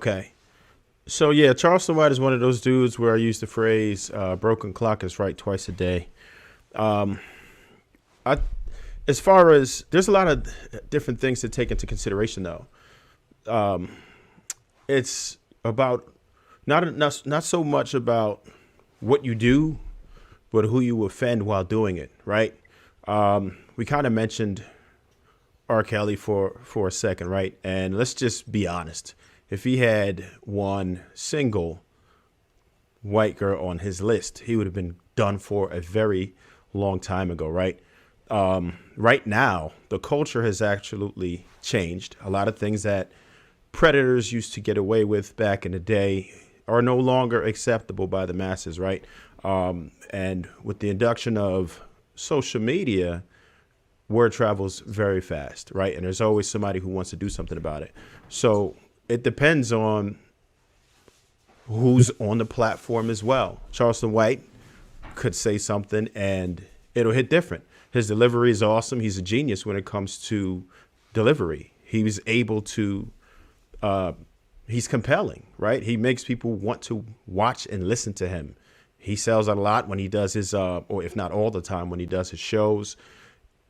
Okay. So yeah, Charleston White is one of those dudes where I use the phrase "broken clock is right twice a day." Um, I, as far as there's a lot of different things to take into consideration, though. Um, it's about not so much about what you do, but who you offend while doing it. Right? We kind of mentioned R. Kelly for a second, right? And let's just be honest. If he had one single white girl on his list, he would have been done for a very long time ago, right? Right now, the culture has absolutely changed. A lot of things that predators used to get away with back in the day are no longer acceptable by the masses, right? And with the induction of social media, word travels very fast, right? And there's always somebody who wants to do something about it. So it depends on who's on the platform as well. Charleston White could say something and it'll hit different. His delivery is awesome. He's a genius when it comes to delivery. He was able to, he's compelling, right? He makes people want to watch and listen to him. He sells a lot when he does his, or if not all the time, when he does his shows.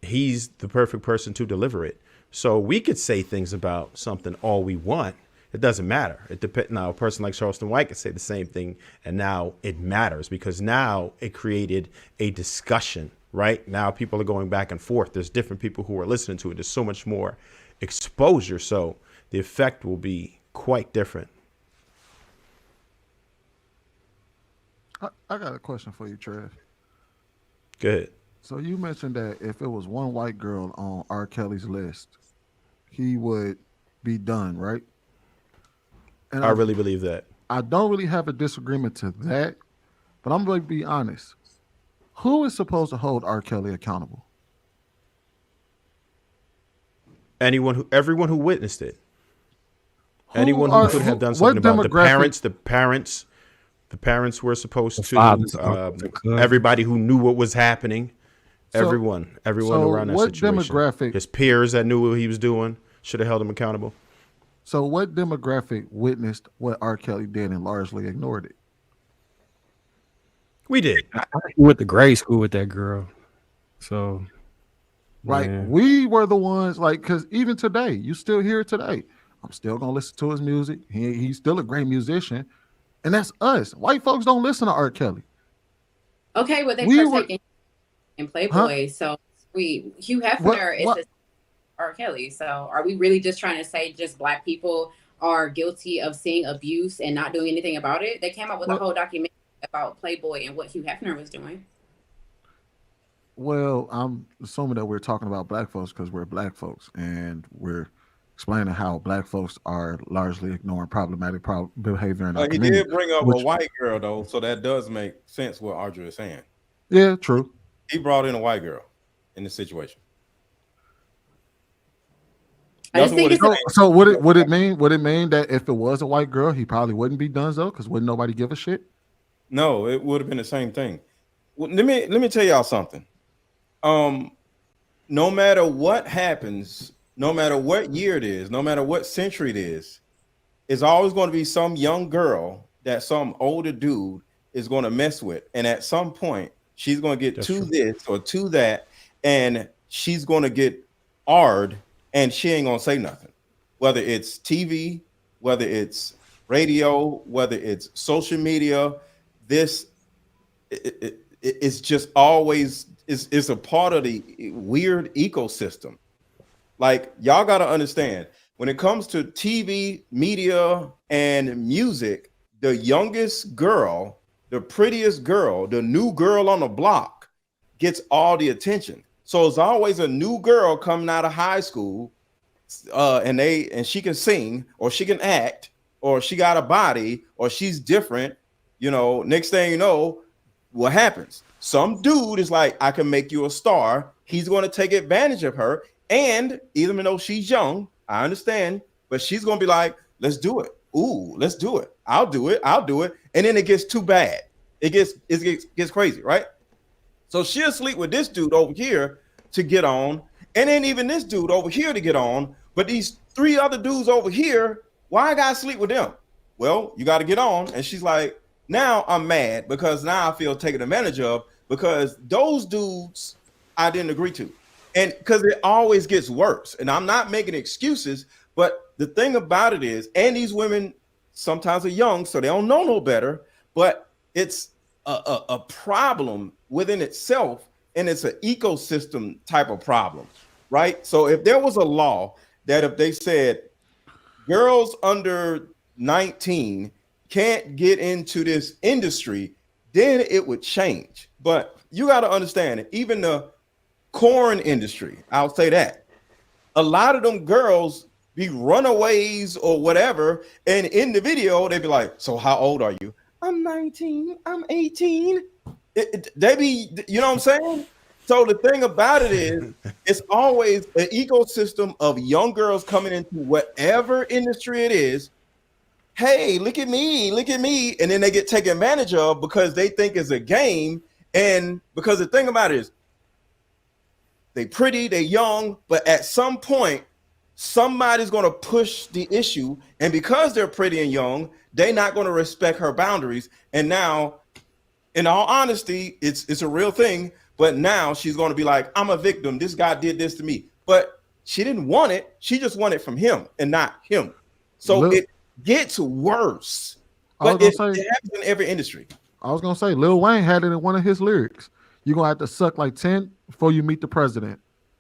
He's the perfect person to deliver it. So we could say things about something all we want. It doesn't matter. It depends. Now, a person like Charleston White could say the same thing, and now it matters because now it created a discussion, right? Now people are going back and forth. There's different people who are listening to it. There's so much more exposure. So the effect will be quite different. I got a question for you, Trev. Good. So you mentioned that if it was one white girl on R. Kelly's list, he would be done, right? And I really believe that. I don't really have a disagreement to that, but I'm going to be honest. Who is supposed to hold R. Kelly accountable? Everyone who witnessed it. Anyone who could have done something about it. The parents were supposed to. Everybody who knew what was happening. Everyone around that situation. Demographic? His peers that knew what he was doing should have held him accountable. So what demographic witnessed what R. Kelly did and largely ignored it? We did. I went to grade school with that girl. So like we were the ones, like, because even today, you still hear it today. I'm still gonna listen to his music. He's still a great musician. And that's us. White folks don't listen to R. Kelly. Okay, well, they partaking in Playboy. So Hugh Hefner is R. Kelly. So are we really just trying to say just black people are guilty of seeing abuse and not doing anything about it? They came up with a whole documentary about Playboy and what Hugh Hefner was doing. Well, I'm assuming that we're talking about black folks because we're black folks and we're explaining how black folks are largely ignoring problematic behavior in our community. He did bring up a white girl, though, so that does make sense what Audrey is saying. Yeah, true. He brought in a white girl in this situation. So would it mean that if it was a white girl, he probably wouldn't be done though? Because wouldn't nobody give a shit? No, it would have been the same thing. Well, let me tell y'all something. No matter what happens, no matter what year it is, no matter what century it is, it's always going to be some young girl that some older dude is going to mess with, and at some point she's going to get this or to that, and she's going to get R'd. And she ain't gonna say nothing, whether it's TV, whether it's radio, whether it's social media. It's just always it's a part of the weird ecosystem. Like, y'all gotta understand, when it comes to TV, media, and music, the youngest girl, the prettiest girl, the new girl on the block gets all the attention. So it's always a new girl coming out of high school, and she can sing, or she can act, or she got a body, or she's different. You know, next thing you know, what happens? Some dude is like, I can make you a star. He's going to take advantage of her. And even though she's young, I understand, but she's going to be like, let's do it. Ooh, let's do it. I'll do it. And then it gets too bad. It gets crazy, right? So she'll sleep with this dude over here to get on, and then even this dude over here to get on. But these three other dudes over here, why I gotta sleep with them? well, you got to get on. And she's like, now I'm mad because now I feel taken advantage of because those dudes I didn't agree to. And because it always gets worse. And I'm not making excuses, but the thing about it is, and these women sometimes are young, so they don't know no better, but it's a problem within itself, and it's an ecosystem type of problem, right? So if there was a law that if they said girls under 19 can't get into this industry, then it would change. But you got to understand it, even the corn industry, I'll say that a lot of them girls be runaways or whatever, and in the video they be like, so how old are you? I'm 19, I'm 18. They be, you know what I'm saying? So the thing about it is, it's always an ecosystem of young girls coming into whatever industry it is. Hey, look at me, and then they get taken advantage of because they think it's a game. And because the thing about it is, they pretty, they young, but at some point, somebody's going to push the issue. And because they're pretty and young, they're not going to respect her boundaries. And now, in all honesty, it's a real thing. But now she's going to be like, I'm a victim. This guy did this to me. But she didn't want it. She just wanted it from him and not him. So it gets worse. But it happens in every industry. I was going to say, Lil Wayne had it in one of his lyrics. You're going to have to suck like 10 before you meet the president.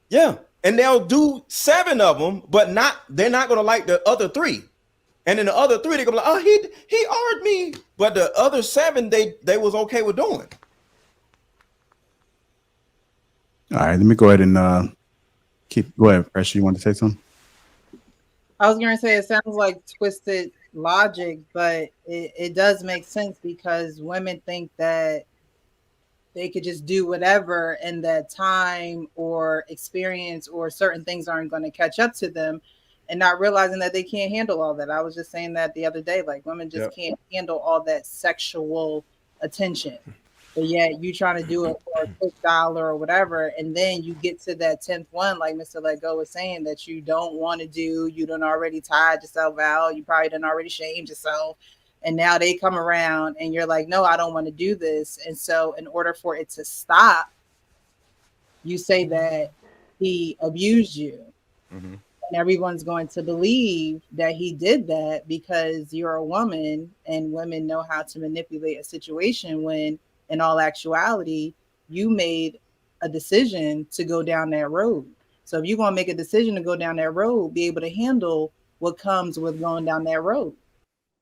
Yeah. And they'll do 7 of them, but they're not going to like the other 3. And then the other 3, they're going to be like, oh, he ordered me. But the other 7, they was okay with doing. All right, let me go ahead and go ahead, Pressure. You want to say something? I was going to say it sounds like twisted logic, but it does make sense because women think that they could just do whatever and that time or experience or certain things aren't going to catch up to them and not realizing that they can't handle all that. I was just saying that the other day, like women just can't handle all that sexual attention. But yet you trying to do it for a quick dollar or whatever. And then you get to that 10th one, like Mr. Let Go was saying, that you don't want to do, you done already tied yourself out. You probably done already shamed yourself. And now they come around and you're like, no, I don't want to do this. And so in order for it to stop, you say that he abused you. Mm-hmm. And everyone's going to believe that he did that because you're a woman and women know how to manipulate a situation when in all actuality, you made a decision to go down that road. So if you're going to make a decision to go down that road, be able to handle what comes with going down that road.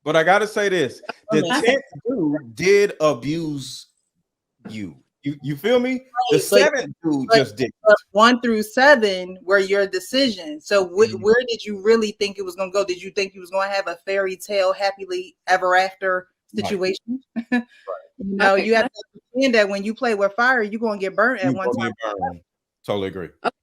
But I got to say this, the 10th dude did abuse you. You feel me? The 7th dude just did. 1 through 7 were your decisions. So where did you really think it was going to go? Did you think you was going to have a fairy tale happily ever after situation? Right. You know, you have to understand that when you play with fire, you're going to get burnt at one time. Totally agree. Okay,